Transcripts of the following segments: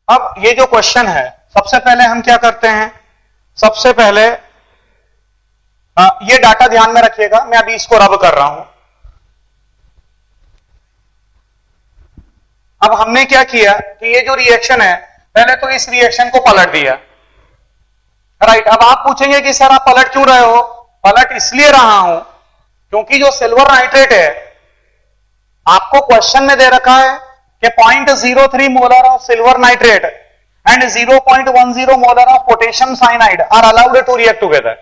अब ये जो क्वेश्चन है, सबसे पहले हम क्या करते हैं, सबसे पहले ये डाटा ध्यान में रखिएगा, मैं अभी इसको रब कर रहा हूं। अब हमने क्या किया कि ये जो रिएक्शन है, पहले तो इस रिएक्शन को पलट दिया, राइट। अब आप पूछेंगे कि सर आप पलट क्यों रहे हो? पलट इसलिए रहा हूं क्योंकि जो सिल्वर नाइट्रेट है, आपको क्वेश्चन में दे रखा है कि 0.03 molar of silver nitrate and 0.10 molar of potassium cyanide are allowed to react together.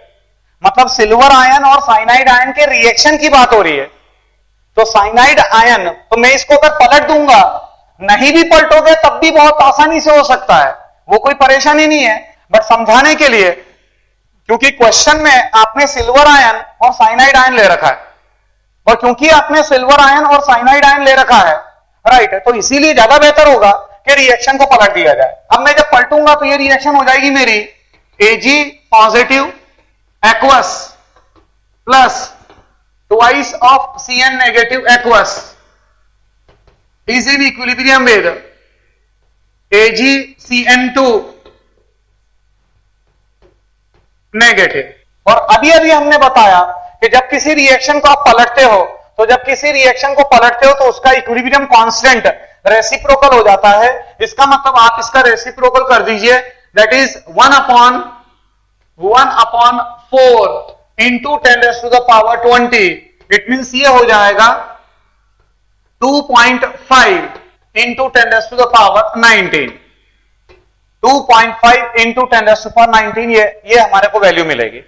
मतलब सिल्वर आयन और साइनाइड आयन के रिएक्शन की बात हो रही है। तो साइनाइड आयन, तो मैं इसको अगर पलट दूंगा, नहीं भी पलटोगे तब भी बहुत आसानी से हो सकता है, वो कोई परेशानी नहीं है। बट समझाने के लिए, क्योंकि क्वेश्चन में आपने सिल्वर आयन और साइनाइड आयन ले रखा है, और क्योंकि आपने सिल्वर आयन और साइनाइड आयन ले रखा है, राइट, तो इसीलिए ज्यादा बेहतर होगा कि रिएक्शन को पलट दिया जाए। अब मैं जब पलटूंगा तो ये रिएक्शन हो जाएगी मेरी Ag positive aqueous plus twice of Cn negative aqueous is in equilibrium with AgCN2 negative. और अभी अभी हमने बताया कि जब किसी रिएक्शन को आप पलटते हो, तो जब किसी रिएक्शन को पलटते हो तो उसका इक्विलिब्रियम कांस्टेंट रेसिप्रोकल हो जाता है। इसका मतलब आप इसका रेसिप्रोकल कर दीजिए, that is 1/4 into 10⁻20। It means ये हो जाएगा 2.5 इंटू 10⁻19। 2.5 इंटू 10⁻19 ये हमारे को वैल्यू मिलेगी,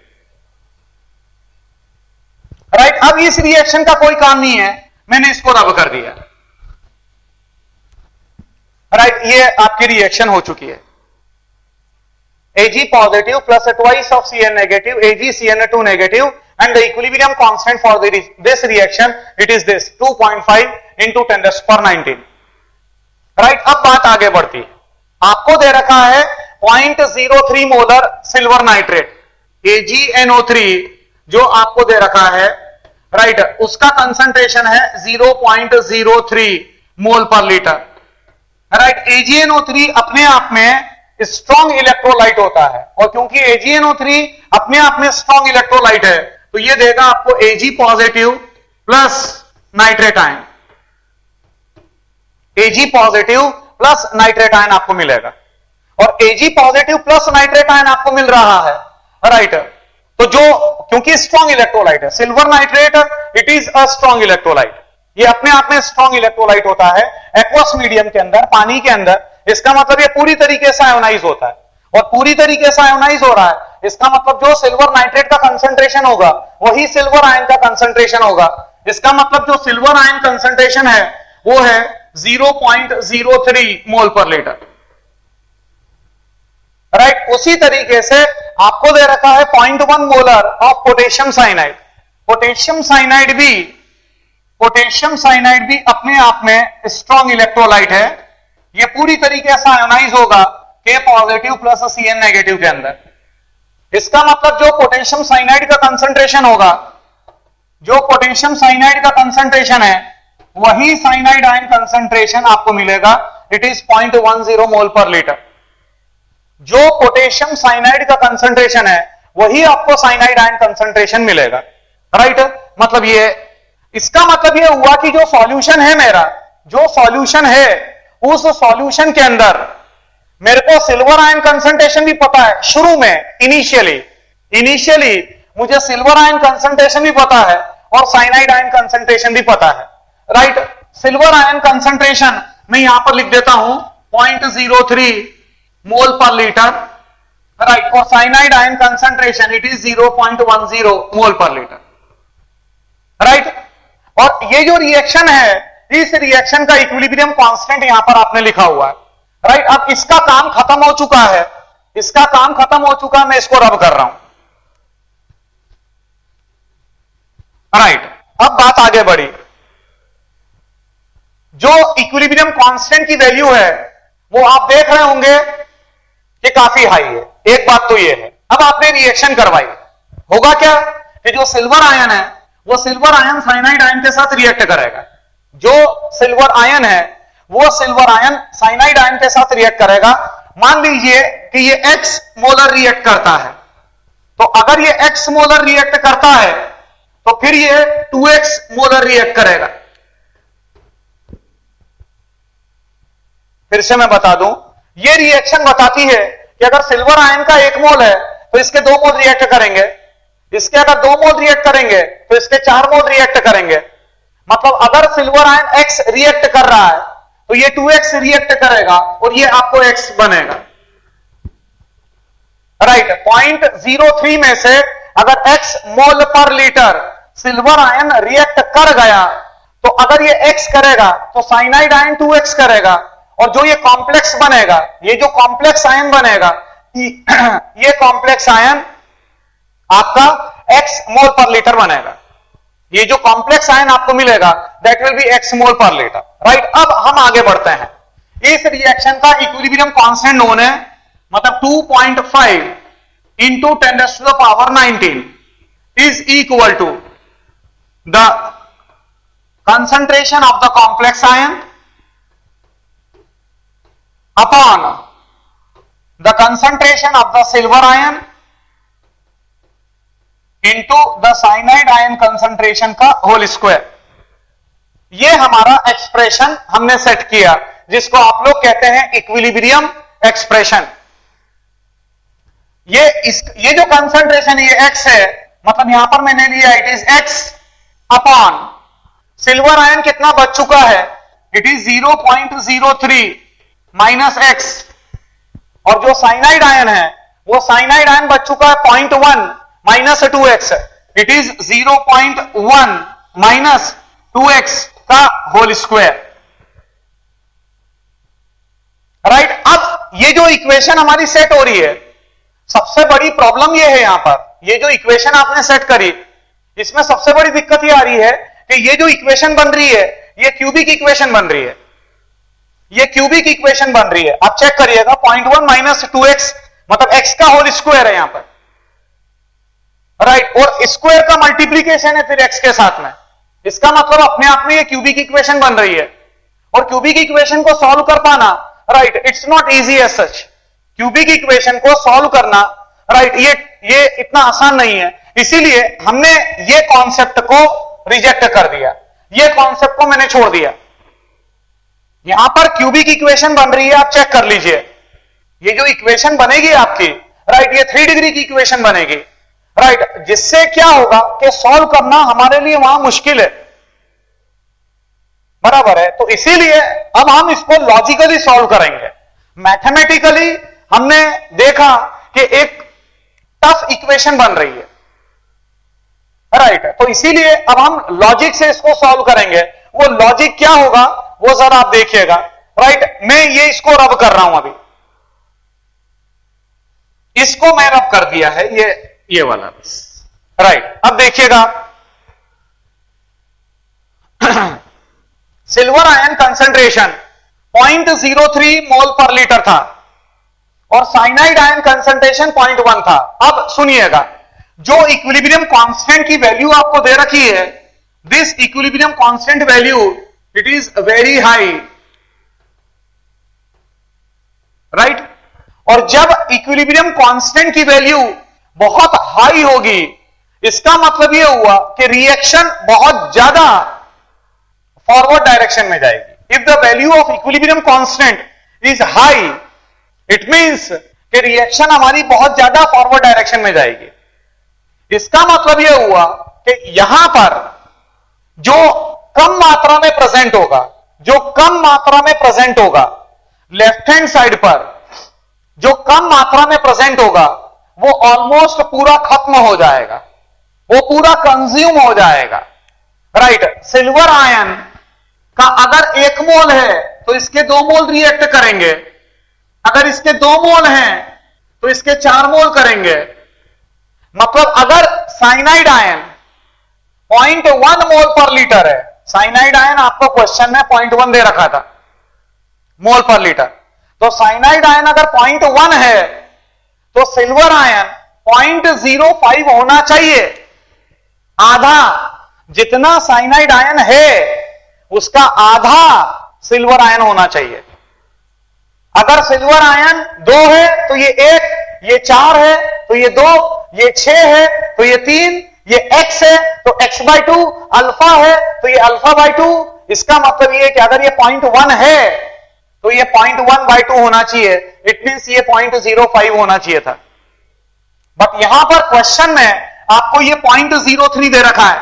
राइट। अब इस रिएक्शन का कोई काम नहीं है, मैंने इसको रब कर दिया, राइट। ये आपकी रिएक्शन हो चुकी है। Ag positive plus twice of Cn negative, AgCN2 negative, and the equilibrium constant for this reaction, it is this 2.5 into 10⁻19, right. अब बात आगे बढ़ती है। आपको दे रखा है 0.03 मोलर सिल्वर नाइट्रेट AgNO3, जो आपको दे रखा है, राइट, उसका कंसंट्रेशन है 0.03 मोल पर लीटर, राइट। AgNO3 अपने आप में स्ट्रॉन्ग इलेक्ट्रोलाइट होता है, और क्योंकि AgNO3 अपने आप में स्ट्रॉन्ग इलेक्ट्रोलाइट है, तो ये देगा आपको Ag positive plus nitrate ion. Ag positive plus nitrate ion आपको मिलेगा, और Ag positive plus nitrate ion आपको मिल रहा है, राइट। तो जो, क्योंकि स्ट्रॉन्ग इलेक्ट्रोलाइट है, silver nitrate it is a strong electrolyte, ये अपने आप में स्ट्रॉन्ग इलेक्ट्रोलाइट होता है एक्वस मीडियम के अंदर, पानी के अंदर। इसका मतलब ये पूरी तरीके से आयोनाइज होता है, और पूरी तरीके से आयोनाइज हो रहा है, इसका मतलब जो सिल्वर नाइट्रेट का कंसंट्रेशन होगा वही सिल्वर आयन का कंसंट्रेशन होगा। इसका मतलब जो सिल्वर आयन कंसंट्रेशन है वो है 0.03 मोल पर लीटर, राइट। उसी तरीके से आपको दे रखा है 0.1 molar of potassium cyanide. Potassium cyanide भी अपने आप में स्ट्रॉन्ग इलेक्ट्रोलाइट है, ये पूरी तरीके से आयोनाइज होगा K positive plus Cn negative के अंदर। इसका मतलब जो पोटेशियम साइनाइड का कंसंट्रेशन होगा, जो पोटेशियम साइनाइड का कंसंट्रेशन है, वही साइनाइड आयन कंसंट्रेशन आपको मिलेगा, इट इज 0.10 मोल पर लीटर। जो पोटेशियम साइनाइड का कंसंट्रेशन है वही आपको साइनाइड आयन कंसंट्रेशन मिलेगा, राइट। मतलब ये, इसका मतलब ये हुआ कि जो सॉल्यूशन है मेरा, जो सॉल्यूशन है, उस सॉल्यूशन के अंदर मेरे को सिल्वर आयन कंसंट्रेशन भी पता है शुरू में, इनिशियली मुझे सिल्वर आयन कंसंट्रेशन भी पता है और साइनाइड आयन कंसंट्रेशन भी पता है, राइट। सिल्वर आयन कंसंट्रेशन मैं यहां पर लिख देता हूं 0.03 मोल पर लीटर, राइट, और cyanide ion concentration it is 0.10 मोल पर लीटर, राइट। और ये जो रिएक्शन है, इस रिएक्शन का इक्विलिब्रियम कांस्टेंट यहां पर आपने लिखा हुआ है, राइट। अब इसका काम खत्म हो चुका है, इसका काम खत्म हो चुका है, मैं इसको रब कर रहा हूं, राइट। अब बात आगे बढ़ी, जो इक्विलिब्रियम कांस्टेंट की वैल्यू है वो आप देख रहे होंगे कि काफी हाई है। एक बात तो ये है, अब आपने रिएक्शन करवाई, होगा क्या कि जो सिल्वर आयन है वो सिल्वर आयन साइनाइड आयन के साथ रिएक्ट करेगा। जो सिल्वर आयन है वो सिल्वर आयन साइनाइड आयन के साथ रिएक्ट करेगा। मान लीजिए कि ये X मोलर रिएक्ट करता है, तो अगर ये X मोलर रिएक्ट करता है तो फिर ये 2X मोलर रिएक्ट करेगा। फिर से मैं बता दूं, ये रिएक्शन बताती है कि अगर सिल्वर आयन का 1 मोल है तो इसके 2 मोल रिएक्ट करेंगे, इसके अगर 2 मोल रिएक्ट करेंगे तो इसके 4 मोल रिएक्ट करेंगे। मतलब अगर सिल्वर आयन X रिएक्ट कर रहा है तो ये 2X रिएक्ट करेगा और ये आपको X बनेगा। राइट, 0.03 में से अगर X मोल पर लीटर सिल्वर आयन रिएक्ट कर गया तो अगर ये X करेगा तो साइनाइड आयन 2X करेगा, और जो ये कॉम्प्लेक्स बनेगा, ये जो कॉम्प्लेक्स आयन बनेगा, ये कॉम्प्लेक्स आयन आपका X मोल पर लीटर बनेगा। ये जो कॉम्प्लेक्स आयन आपको मिलेगा दैट विल बी X मोल पर लीटर। राइट, अब हम आगे बढ़ते हैं। इस रिएक्शन का इक्विलिब्रियम कांस्टेंट नोन है, मतलब 2.5 into 10⁻19 is equal to the concentration of the complex ion upon the concentration of the silver ion into the cyanide ion concentration का होल स्क्वायर। ये हमारा एक्सप्रेशन हमने सेट किया जिसको आप लोग कहते हैं इक्विलिब्रियम एक्सप्रेशन। ये जो कंसंट्रेशन ये X है, मतलब यहां पर मैंने लिया it is X upon silver ion कितना बच चुका है, इट इज 0.03 माइनस X, और जो साइनाइड आयन है वो साइनाइड आयन बच चुका है 0.1 minus 2X, it is 0.1 minus 2X का होल स्क्वायर। राइट, अब ये जो इक्वेशन हमारी सेट हो रही है, सबसे बड़ी प्रॉब्लम ये है यहां पर, ये जो इक्वेशन आपने सेट करी इसमें सबसे बड़ी दिक्कत ये आ रही है कि ये जो इक्वेशन बन रही है ये क्यूबिक इक्वेशन बन रही है, ये क्यूबिक इक्वेशन बन रही है। आप चेक करिएगा 0.1 माइनस 2X मतलब X का होल स्क्वायर है यहां पर। राइट, और स्क्वायर का मल्टीप्लीकेशन है फिर X के साथ में, इसका मतलब अपने आप में ये क्यूबिक इक्वेशन बन रही है। और क्यूबिक इक्वेशन को सॉल्व कर पाना, right, it's not easy as such. Cubic equation को सॉल्व करना, राइट, ये इतना आसान नहीं है, इसीलिए हमने ये कॉन्सेप्ट को रिजेक्ट कर दिया, ये कॉन्सेप्ट को मैंने छोड़ दिया। यहां पर क्यूबिक इक्वेशन बन रही है, आप चेक कर लीजिए, ये जो इक्वेशन बनेगी आपकी, राइट, ये 3 डिग्री की इक्वेशन बनेगी। राइट, जिससे क्या होगा कि सॉल्व करना हमारे लिए वहां मुश्किल है, बराबर है। तो इसीलिए अब हम इसको लॉजिकली सॉल्व करेंगे। मैथमेटिकली हमने देखा कि एक टफ इक्वेशन बन रही है, राइट, तो इसीलिए अब हम लॉजिक से इसको सॉल्व करेंगे। वो लॉजिक क्या होगा वो जरा आप देखिएगा। राइट, मैं ये इसको रब कर रहा हूं, अभी इसको मैं रब कर दिया है, ये वाला। राइट, अब देखिएगा सिल्वर आयन कंसंट्रेशन 0.03 मोल पर लीटर था और साइनाइड आयन कंसंट्रेशन 0.1 था। अब सुनिएगा, जो इक्विलिब्रियम कांस्टेंट की वैल्यू आपको दे रखी है, this equilibrium constant value it is very high. Right, और जब इक्विलिब्रियम कांस्टेंट की वैल्यू बहुत हाई होगी, इसका मतलब यह हुआ कि रिएक्शन बहुत ज्यादा फॉरवर्ड डायरेक्शन में जाएगी। If the value of equilibrium constant is high, it means कि रिएक्शन हमारी बहुत ज्यादा फॉरवर्ड डायरेक्शन में जाएगी। इसका मतलब यह हुआ कि यहां पर जो कम मात्रा में प्रेजेंट होगा, जो कम मात्रा में प्रेजेंट होगा लेफ्ट हैंड साइड पर, जो कम मात्रा में प्रेजेंट होगा वो ऑलमोस्ट पूरा खत्म हो जाएगा, वो पूरा कंज्यूम हो जाएगा। राइट, सिल्वर आयन का अगर 1 मोल है तो इसके 2 मोल रिएक्ट करेंगे, अगर इसके 2 मोल हैं तो इसके 4 मोल करेंगे। मतलब अगर साइनाइड आयन 0.1 मोल पर लीटर है, साइनाइड आयन आपको क्वेश्चन में 0.1 दे रखा था मोल पर लीटर, तो साइनाइड आयन अगर 0.1 है तो सिल्वर आयन 0.05 होना चाहिए। आधा, जितना साइनाइड आयन है उसका आधा सिल्वर आयन होना चाहिए। अगर सिल्वर आयन 2 है तो ये 1, ये 4 है तो ये 2, ये 6 है तो ये 3, ये x है तो x/2, अल्फा है तो ये अल्फा/2। इसका मतलब ये कि अगर ये 0.1 है तो ये 0.1/2 होना चाहिए। इट मींस ये 0.05 होना चाहिए था। बट यहां पर क्वेश्चन में आपको ये 0.03 दे रखा है।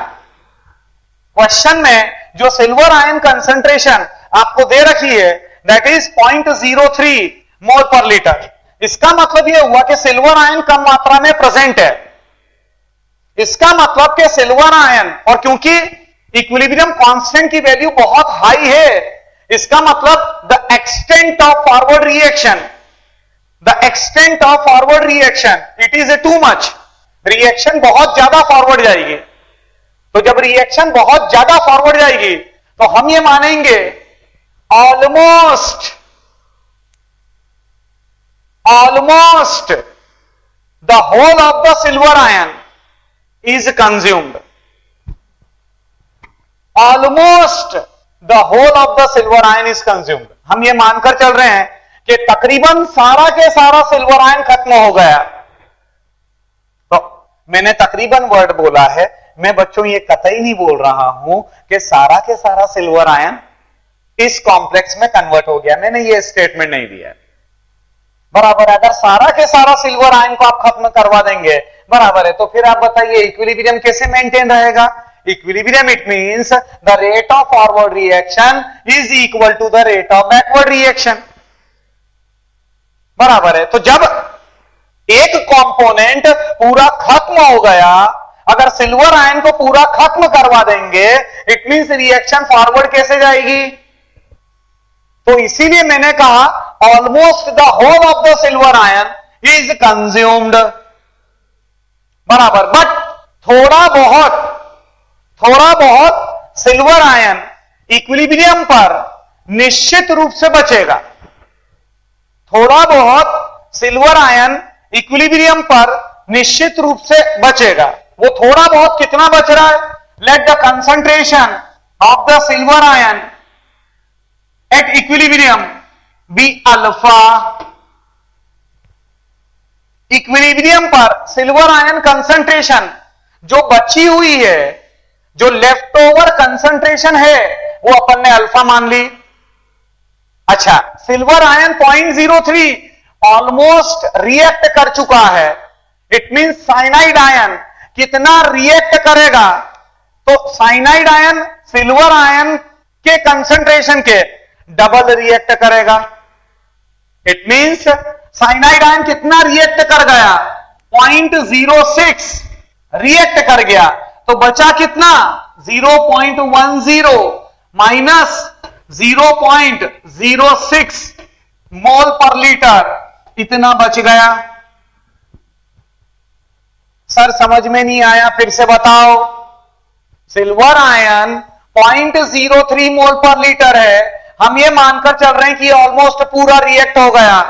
क्वेश्चन में जो सिल्वर आयन कंसंट्रेशन आपको दे रखी है दैट इज 0.03 मोल पर लीटर। इसका मतलब यह हुआ कि सिल्वर आयन कम मात्रा में प्रेजेंट है। इसका मतलब कि सिल्वर आयन, और क्योंकि इक्विलिब्रियम कांस्टेंट की वैल्यू बहुत हाई है, इसका मतलब the extent of forward reaction it is too much. Reaction बहुत ज्यादा फॉरवर्ड जाएगी। तो जब रिएक्शन बहुत ज्यादा फॉरवर्ड जाएगी तो हम ये मानेंगे almost the whole of the silver ion is consumed. Almost the whole of the silver ion is consumed. हम ये मानकर चल रहे हैं कि तकरीबन सारा के सारा सिल्वर आयन खत्म हो गया। तो मैंने तकरीबन वर्ड बोला है, मैं बच्चों ये कतई नहीं बोल रहा हूं कि सारा के सारा सिल्वर आयन इस कॉम्प्लेक्स में कन्वर्ट हो गया। मैंने ये स्टेटमेंट नहीं दिया। बराबर है, अगर सारा के सारा सिल्वर आयन को आप खत्म करवा देंगे, बराबर है, तो फिर आप बताइए इक्विलिब्रियम कैसे मेंटेन रहेगा? Equilibrium it means the rate of forward reaction is equal to the rate of backward reaction. बराबर है। तो जब एक कंपोनेंट पूरा खत्म हो गया, अगर सिल्वर आयन को पूरा खत्म करवा देंगे, इट मींस रिएक्शन फॉरवर्ड कैसे जाएगी? तो इसीलिए मैंने कहा almost the whole of the silver ion is consumed. बराबर। बट थोड़ा बहुत सिल्वर आयन इक्विलिब्रियम पर निश्चित रूप से बचेगा। थोड़ा बहुत सिल्वर आयन इक्विलिब्रियम पर निश्चित रूप से बचेगा। वो थोड़ा बहुत कितना बच रहा है? Let the concentration of the silver ion at equilibrium be alpha. Equilibrium पर सिल्वर आयन कंसंट्रेशन जो बची हुई है, जो लेफ्ट ओवर कंसंट्रेशन है, वो अपन ने अल्फा मान ली। अच्छा, सिल्वर आयन 0.03 ऑलमोस्ट रिएक्ट कर चुका है। इट मींस साइनाइड आयन कितना रिएक्ट करेगा? तो साइनाइड आयन सिल्वर आयन के कंसंट्रेशन के डबल रिएक्ट करेगा। इट मींस साइनाइड आयन कितना रिएक्ट कर गया? 0.06 रिएक्ट कर गया। तो बचा कितना? 0.10 माइनस 0.06 मोल पर लीटर, इतना बच गया। सर समझ में नहीं आया, फिर से बताओ। सिल्वर आयन 0.03 मोल पर लीटर है, हम ये मानकर चल रहे हैं कि ऑलमोस्ट पूरा रिएक्ट हो गया।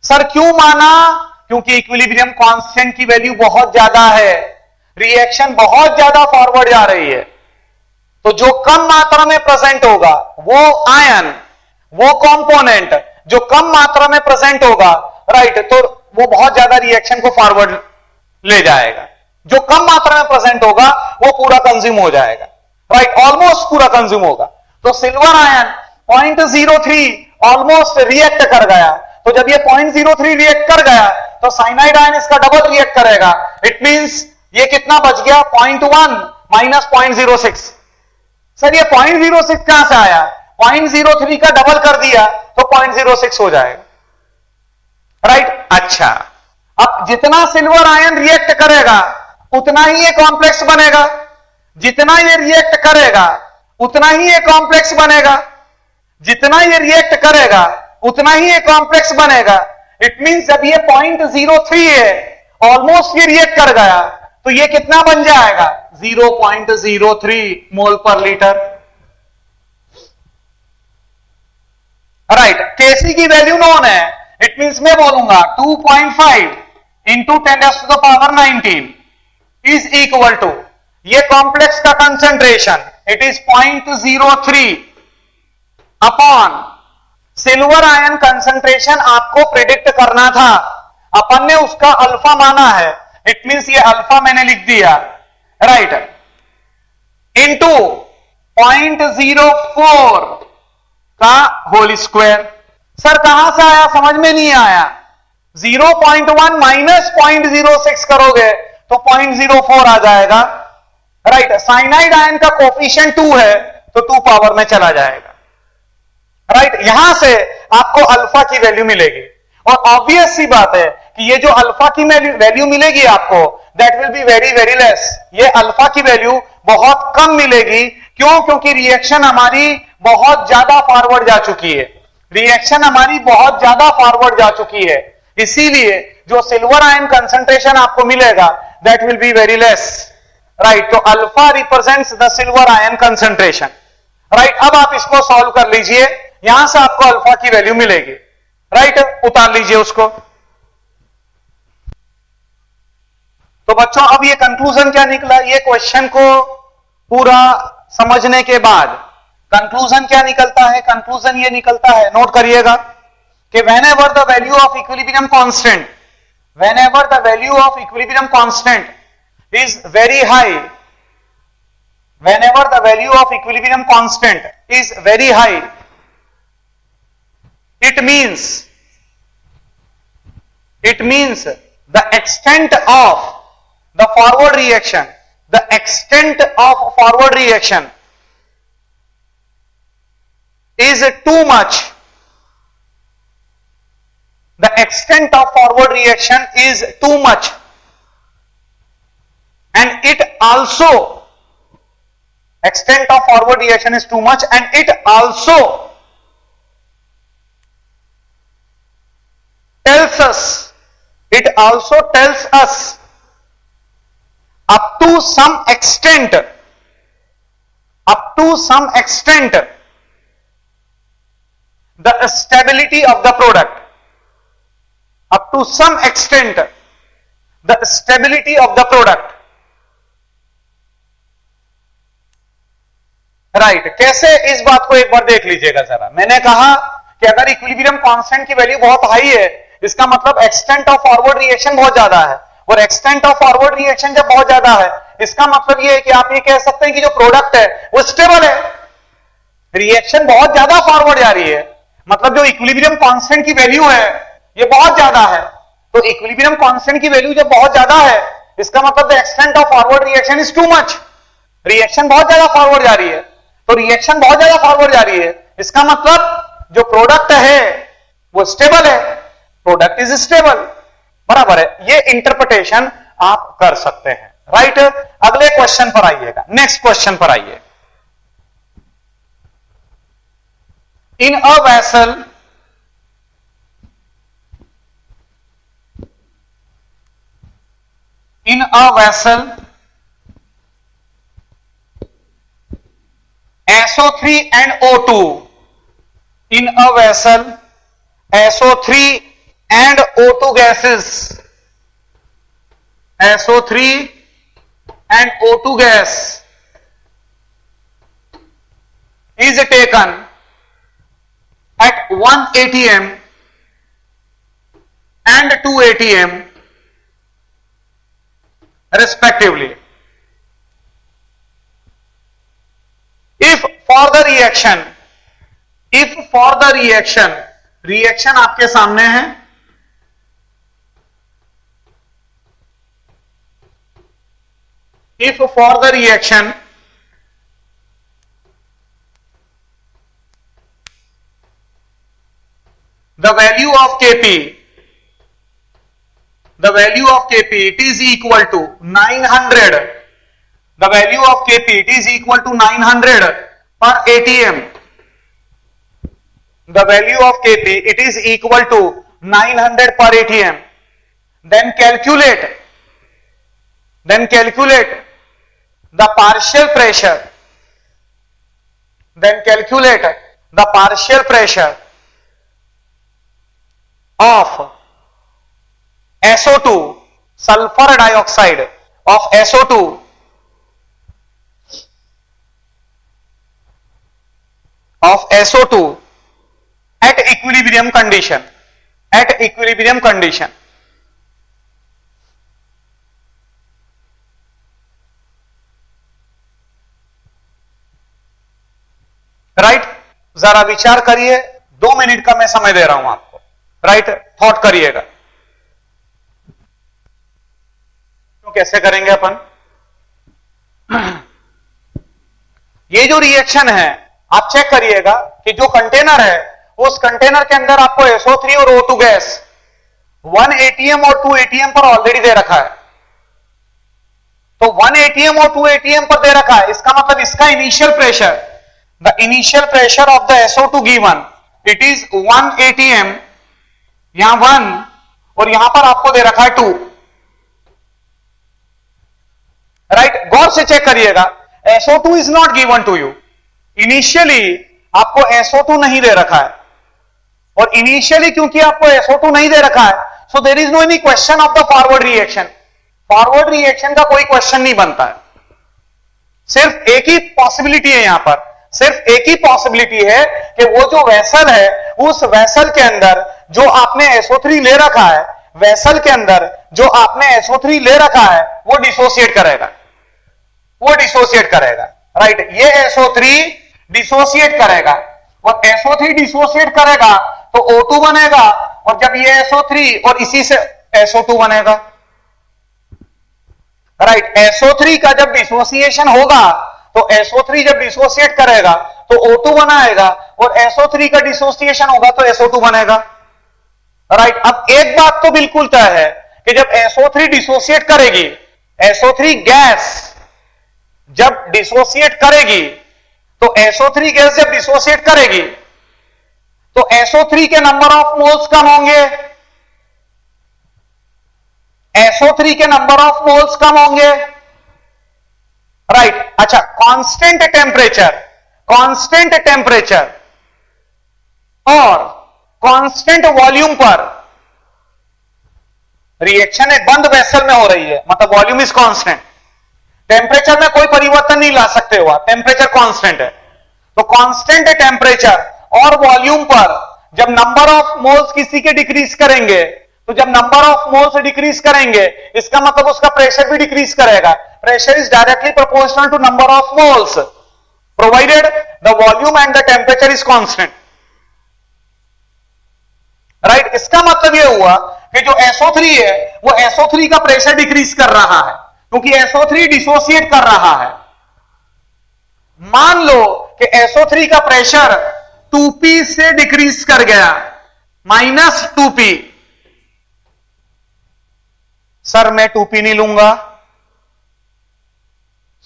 सर क्यों माना? क्योंकि इक्विलिब्रियम कांस्टेंट की वैल्यू बहुत ज्यादा है, रिएक्शन बहुत ज्यादा फॉरवर्ड जा रही है। तो जो कम मात्रा में प्रेजेंट होगा, वो आयन, वो कंपोनेंट जो कम मात्रा में प्रेजेंट होगा, राइट, तो वो बहुत ज्यादा रिएक्शन को फॉरवर्ड ले जाएगा। जो कम मात्रा में प्रेजेंट होगा वो पूरा कंज्यूम हो जाएगा, राइट, ऑलमोस्ट पूरा कंज्यूम होगा। तो सिल्वर आयन 0.03 ऑलमोस्ट रिएक्ट कर गया। तो जब ये 0.03 रिएक्ट कर गया तो साइनाइड आयन इसका डबल रिएक्ट करेगा। इट मींस ये कितना बच गया? 0.1 माइनस 0.06। सर ये 0.06 कहां से आया? 0.03 का डबल कर दिया तो 0.06 हो जाएगा, राइट। अच्छा, अब जितना सिल्वर आयन रिएक्ट करेगा उतना ही ये कॉम्प्लेक्स बनेगा। जितना ये रिएक्ट करेगा उतना ही ये कॉम्प्लेक्स बनेगा। जितना ये रिएक्ट करेगा उतना ही ये कॉम्प्लेक्स बनेगा। इट मींस जब ये 0.03 है, ऑलमोस्ट ये रिएक्ट कर गया, तो ये कितना बन जाएगा? 0.03 मोल पर लीटर, राइट। केसी की वैल्यू नोन है। इट मींस मैं बोलूंगा 2.5 इंटू 10⁻19 इज इक्वल टू ये कॉम्प्लेक्स का concentration, it is 0.03 upon silver ion concentration आपको प्रेडिक्ट करना था, अपन ने उसका अल्फा माना है, इट मींस ये अल्फा मैंने लिख दिया, राइट, इनटू 0.04 का होल स्क्वायर। सर कहां से आया, समझ में नहीं आया। 0.1 माइनस 0.06 करोगे तो 0.04 आ जाएगा, राइट। साइनाइड आयन का कोफिशिएंट 2 है तो 2 पावर में चला जाएगा, राइट। यहां से आपको अल्फा की वैल्यू मिलेगी, और ऑब्वियस सी बात है कि ये जो अल्फा की वैल्यू मिलेगी आपको, that will be very very less. ये अल्फा की वैल्यू बहुत कम मिलेगी, क्यों? क्योंकि रिएक्शन हमारी बहुत ज्यादा फॉरवर्ड जा चुकी है, रिएक्शन हमारी बहुत ज्यादा फॉरवर्ड जा चुकी है, इसीलिए जो सिल्वर आयन कंसंट्रेशन आपको मिलेगा that will be very less, right. तो alpha represents the silver ion concentration, right. अब आप इसको सॉल्व कर लीजिए, यहां से आपको अल्फा की वैल्यू मिलेगी, राइट। उतार लीजिए उसको। तो बच्चों अब ये कंक्लूजन क्या निकला, ये क्वेश्चन को पूरा समझने के बाद कंक्लूजन क्या निकलता है? कंक्लूजन ये निकलता है, नोट करिएगा, कि whenever the value of equilibrium constant, whenever the value of equilibrium constant is very high, whenever the value of equilibrium constant is very high, it means the extent of the forward reaction, the extent of forward reaction is too much. The extent of forward reaction is too much, and it also, extent of forward reaction is too much, and it also tells us up to some extent, the stability of the product, up to some extent the stability of the product, right. कैसे, इस बात को एक बार देख लीजिएगा जरा। मैंने कहा कि अगर इक्विलिब्रियम कांस्टेंट की वैल्यू बहुत हाई है, इसका मतलब एक्सटेंट ऑफ फॉरवर्ड रिएक्शन बहुत ज्यादा है, और एक्सटेंट ऑफ फॉरवर्ड रिएक्शन जब बहुत ज्यादा है, इसका मतलब ये है कि आप ये कह सकते हैं कि जो प्रोडक्ट है वो स्टेबल है, रिएक्शन बहुत ज्यादा फॉरवर्ड जा रही है, मतलब जो इक्विलिब्रियम कांस्टेंट की वैल्यू है ये बहुत ज्यादा है। तो इक्विलिब्रियम कांस्टेंट की वैल्यू जब बहुत ज्यादा है, इसका मतलब the extent of forward reaction is too much, reaction बहुत ज्यादा फॉरवर्ड जा रही है। तो रिएक्शन बहुत ज्यादा फॉरवर्ड जा रही है, इसका मतलब जो प्रोडक्ट है वो स्टेबल है, प्रोडक्ट इज स्टेबल, बराबर है। ये इंटरप्रिटेशन आप कर सकते हैं, राइट। अगले क्वेश्चन पर आइएगा, नेक्स्ट क्वेश्चन पर आइए। In a vessel SO3 and O2, in a vessel SO3 and O2 gases, SO3 and O2 gas is taken at 1 atm and 2 atm respectively. If for the reaction आपके सामने है, if for the reaction the value of Kp it is equal to 900, the value of Kp it is equal to 900 per atm, the value of Kp it is equal to 900 per atm, then calculate the partial pressure, of SO2, sulfur dioxide of SO2 of SO2 at equilibrium condition, at equilibrium condition. Right, जरा विचार करिए, 2 minute का मैं समय दे रहा हूं आपको, right, thought करिएगा। तो कैसे करेंगे अपन? ये जो रिएक्शन है आप चेक करिएगा कि जो कंटेनर है उस कंटेनर के अंदर आपको SO3 और O2 गैस 1 atm और 2 atm पर ऑलरेडी दे रखा है। तो 1 atm और 2 atm पर दे रखा है, इसका मतलब इसका initial pressure, the initial pressure of the SO2 given, it is 1 atm, यहां 1 और यहां पर आपको दे रखा है 2। राइट, गौर से चेक करिएगा, SO2 is not given to you. Initially आपको SO2 नहीं दे रखा है, और इनिशियली क्योंकि आपको SO2 नहीं दे रखा है, so there is no any question of the forward reaction. Forward reaction का कोई क्वेश्चन नहीं बनता है। सिर्फ एक ही पॉसिबिलिटी है, यहां पर सिर्फ एक ही पॉसिबिलिटी है कि वो जो वेसल है, उस वेसल के अंदर जो आपने SO3 ले रखा है, वेसल के अंदर जो आपने SO3 ले रखा है, वो डिसोसिएट करेगा, वो डिसोसिएट करेगा। राइट, ये SO3 डिसोसिएट करेगा, और SO3 डिसोसिएट करेगा तो O2 बनेगा, और जब ये SO3 और इसी से SO2 बनेगा। राइट, SO3 का जब डिसोसिएशन होगा तो SO3 जब डिसोसिएट करेगा तो O2 बनाएगा, और SO3 का डिसोसिएशन होगा तो SO2 बनेगा। राइट, अब एक बात तो बिल्कुल तय है कि जब SO3 डिसोसिएट करेगी, SO3 गैस जब डिसोसिएट करेगी, तो SO3 गैस जब डिसोसिएट करेगी तो SO3 के नंबर ऑफ मोल्स कम होंगे, SO3 के नंबर ऑफ मोल्स कम होंगे। राइट, अच्छा, कांस्टेंट टेम्परेचर और कांस्टेंट वॉल्यूम पर रिएक्शन एक बंद वेसल में हो रही है, मतलब वॉल्यूम इज कांस्टेंट, टेम्परेचर में कोई परिवर्तन नहीं ला सकते हो आप, टेम्परेचर कांस्टेंट है। तो कांस्टेंट टेम्परेचर और वॉल्यूम पर जब नंबर ऑफ मोल्स किसी के डिक्रीज करेंगे, तो जब नंबर ऑफ मोल्स डिक्रीज करेंगे, इसका मतलब उसका प्रेशर भी डिक्रीज करेगा। Pressure is directly proportional to number of moles provided the volume and the temperature is constant. Right, इसका मतलब यह हुआ कि जो SO3 है वो SO3 का प्रेशर डिक्रीज कर रहा है, क्योंकि SO3 डिसोसिएट कर रहा है। मान लो कि SO3 का प्रेशर 2p से डिक्रीज कर गया, -2p। सर मैं 2p नहीं लूंगा,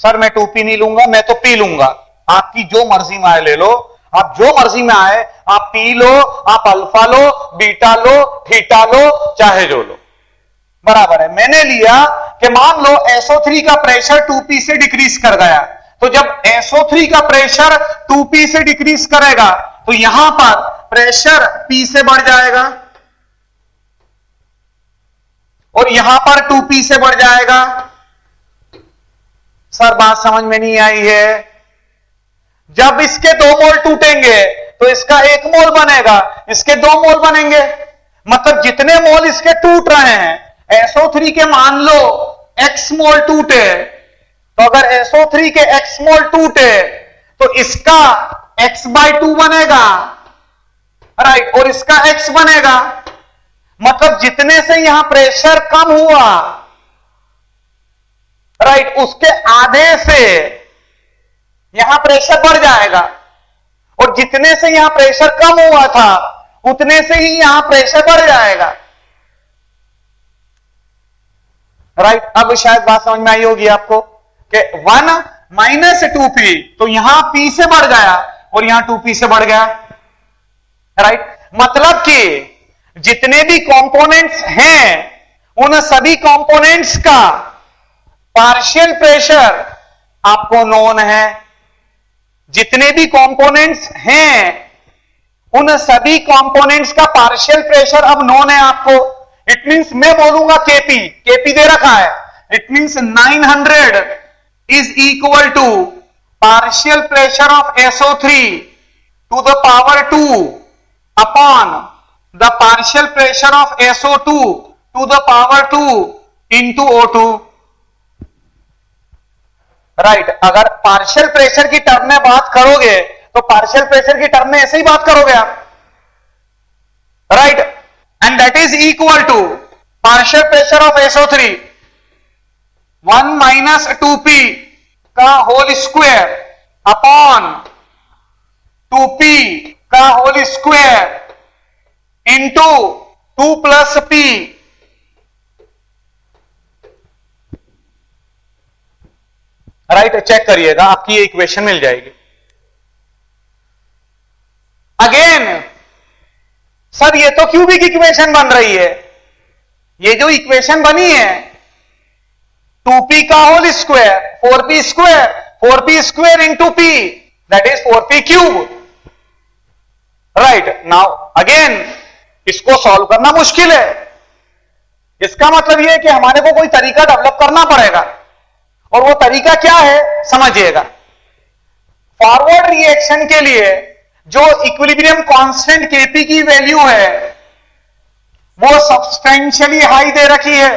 सर मैं 2p नहीं लूंगा, मैं तो p लूंगा। आपकी जो मर्जी में आए ले लो, आप जो मर्जी में आए, आप p लो, आप अल्फा लो, बीटा लो, थीटा लो, चाहे जो लो, बराबर है। मैंने लिया कि मान लो SO3 का प्रेशर 2p से डिक्रीज कर गया, तो जब SO3 का प्रेशर 2p से डिक्रीज करेगा तो यहां पर प्रेशर p से बढ़ जाएगा, और यहां पर 2p से बढ़ जाएगा। सर बात समझ में नहीं आई है? जब इसके 2 मोल टूटेंगे तो इसका 1 मोल बनेगा, इसके 2 मोल बनेंगे, मतलब जितने मोल इसके टूट रहे हैं, SO3 के मान लो x मोल टूटे, तो अगर SO3 के x मोल टूटे तो इसका x/2 बनेगा, राइट, और इसका x बनेगा, मतलब जितने से यहां प्रेशर कम हुआ, राइट, उसके आधे से यहां प्रेशर बढ़ जाएगा, और जितने से यहां प्रेशर कम हुआ था उतने से ही यहां प्रेशर बढ़ जाएगा। राइट, अब शायद बात समझ में आई होगी आपको कि 1 - 2p, तो यहां p से बढ़ गया और यहां 2p से बढ़ गया। राइट, मतलब कि जितने भी कंपोनेंट्स हैं उन सभी कंपोनेंट्स का पार्शियल प्रेशर आपको नोन है। जितने भी कंपोनेंट्स हैं उन सभी कंपोनेंट्स का पार्शियल प्रेशर अब नोन है आपको। इट मींस मैं बोलूंगा केपी दे रखा है, it means 900 is equal to partial pressure of SO3 to the power 2 upon the partial pressure of SO2 to the power 2 into O2। Right, अगर पार्शियल प्रेशर की टर्म में बात करोगे तो पार्शियल प्रेशर की टर्म में ऐसे ही बात करोगे आप, right, and that is equal to partial pressure of SO3 1 minus 2p का होल स्क्वायर अपॉन 2p का whole square into 2 plus p। Right, check करिएगा, आपकी ये इक्वेशन मिल जाएगी। अगेन सर ये तो क्यूबिक इक्वेशन बन रही है, ये जो इक्वेशन बनी है 2p का whole square 4p square 4p square into p that is 4p cube. Right, now again इसको सॉल्व करना मुश्किल है, इसका मतलब यह है कि हमारे को कोई तरीका डेवलप करना पड़ेगा, और वो तरीका क्या है समझिएगा। फॉरवर्ड रिएक्शन के लिए जो इक्विलिब्रियम कांस्टेंट Kp की वैल्यू है वो सब्सटेंशियली हाई दे रखी है।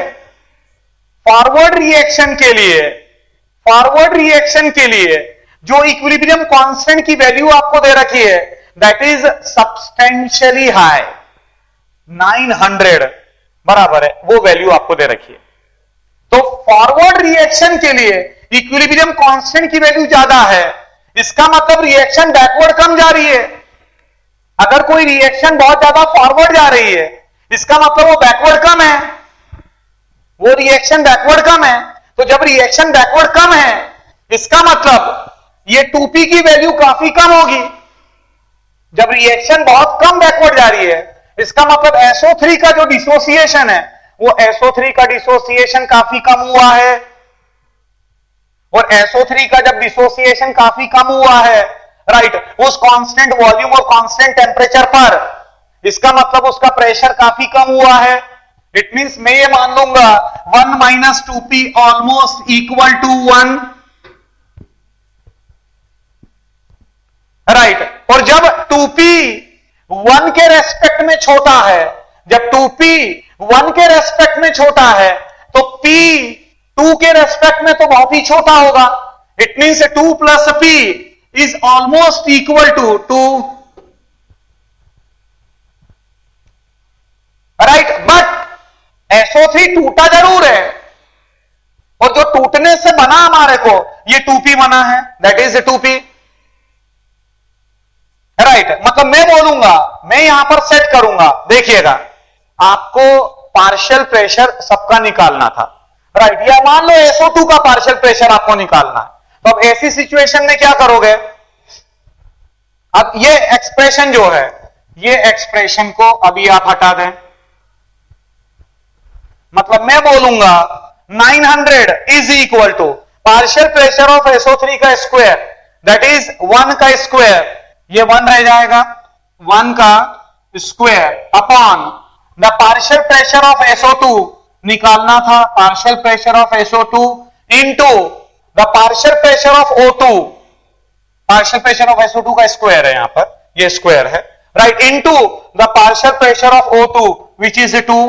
फॉरवर्ड रिएक्शन के लिए जो इक्विलिब्रियम कांस्टेंट की वैल्यू आपको दे रखी है दैट इज सब्सटेंशियली हाई 900 बराबर है, वो वैल्यू आपको दे रखी है। तो फॉरवर्ड रिएक्शन के लिए इक्विलिब्रियम कांस्टेंट की वैल्यू ज्यादा है, इसका मतलब रिएक्शन बैकवर्ड कम जा रही है। अगर कोई रिएक्शन बहुत ज्यादा फॉरवर्ड जा रही है इसका मतलब वो बैकवर्ड कम है, वो रिएक्शन बैकवर्ड कम है। तो जब रिएक्शन बैकवर्ड कम है इसका मतलब ये 2p की वैल्यू काफी कम होगी। जब रिएक्शन बहुत कम बैकवर्ड जा रही है इसका मतलब SO3 का जो डिसोसिएशन है वो SO3 का डिसोसिएशन काफी कम हुआ है, और SO3 का जब डिसोसिएशन काफी कम हुआ है राइट, उस कांस्टेंट वॉल्यूम और कांस्टेंट टेम्परेचर पर, इसका मतलब उसका प्रेशर काफी कम हुआ है। इट मींस मैं ये मान लूंगा 1 minus 2p almost equal to 1। Right, और जब 2p 1 के रेस्पेक्ट में छोटा है, जब 2p 1 के रेस्पेक्ट में छोटा है तो p 2 के रेस्पेक्ट में तो बहुत ही छोटा होगा। It means 2 plus p is almost equal to 2। Right, but SO3 टूटा जरूर है, और जो टूटने से बना हमारे को ये 2p बना है दैट इज 2p। राइट, मतलब मैं बोलूंगा, मैं यहां पर सेट करूंगा, देखिएगा आपको पार्शियल प्रेशर सबका निकालना था। राइट, या मान लो SO2 का पार्शियल प्रेशर आपको निकालना है, तो अब ऐसी सिचुएशन में क्या करोगे। अब ये एक्सप्रेशन जो है, ये एक्सप्रेशन को अभी आप हटा दें, मतलब मैं बोलूंगा 900 is equal to partial pressure of SO3 का स्क्वायर दैट इज 1 का स्क्वायर, ये 1 रह जाएगा, 1 का square upon the partial pressure of SO2 निकालना था, partial pressure of SO2 into the partial pressure of O2, partial pressure of SO2 का square है, यहां पर ये स्क्वायर है, right, into the partial pressure of O2 which is 2।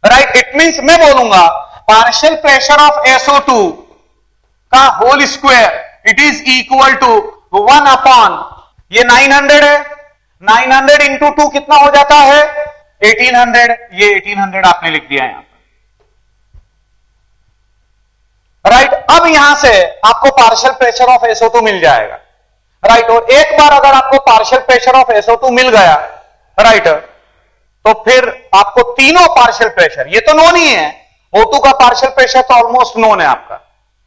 Right, it means मैं बोलूंगा पार्शियल प्रेशर ऑफ SO2 का whole square it is equal to 1 upon ये 900 है, 900 इंटू 2 कितना हो जाता है 1800, ये 1800 आपने लिख दिया यहां पर। राइट, अब यहां से आपको पार्शियल प्रेशर ऑफ SO2 मिल जाएगा। राइट, और एक बार अगर आपको पार्शियल प्रेशर ऑफ SO2 मिल गया राइट, तो फिर आपको तीनों पार्शियल प्रेशर, ये तो नोन ही है, O2 का पार्शियल प्रेशर तो ऑलमोस्ट नोन है आपका,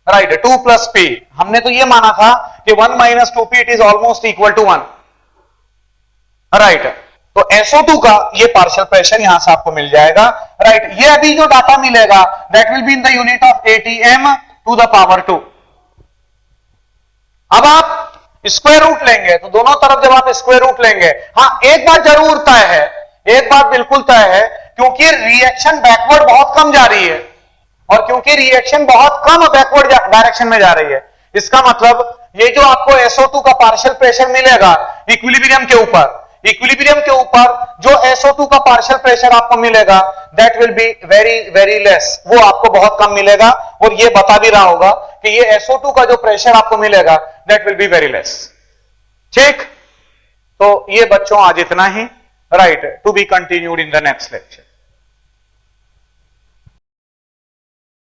राइट, 2 प्लस p, हमने तो ये माना था कि 1 minus 2p it is almost equal to 1। Right, तो SO2 का ये पार्शियल प्रेशर यहां से आपको मिल जाएगा। राइट, ये अभी जो डाटा मिलेगा that will be in the unit of ATM to the power 2। अब आप स्क्वायर रूट लेंगे तो दोनों तरफ जब आप स्क्वायर रूट लेंगे, हाँ एक बात जरूर तय है, एक बात बिल्कुल तय है, क्योंकि रिएक्शन बैकवर्ड बहुत कम जा रही है, और क्योंकि रिएक्शन बहुत कम बैकवर्ड डायरेक्शन में जा रही है इसका मतलब ये जो आपको SO2 का पार्शियल प्रेशर मिलेगा इक्विलिब्रियम के ऊपर, इक्विलिब्रियम के ऊपर जो SO2 का पार्शियल प्रेशर आपको मिलेगा that will be very very less, वो आपको बहुत कम मिलेगा। और ये बता भी रहा होगा कि ये SO2 का जो प्रेशर आपको मिलेगा that will be very less. ठीक, तो ये बच्चों आज इतना ही, right, to be continued in the next lecture.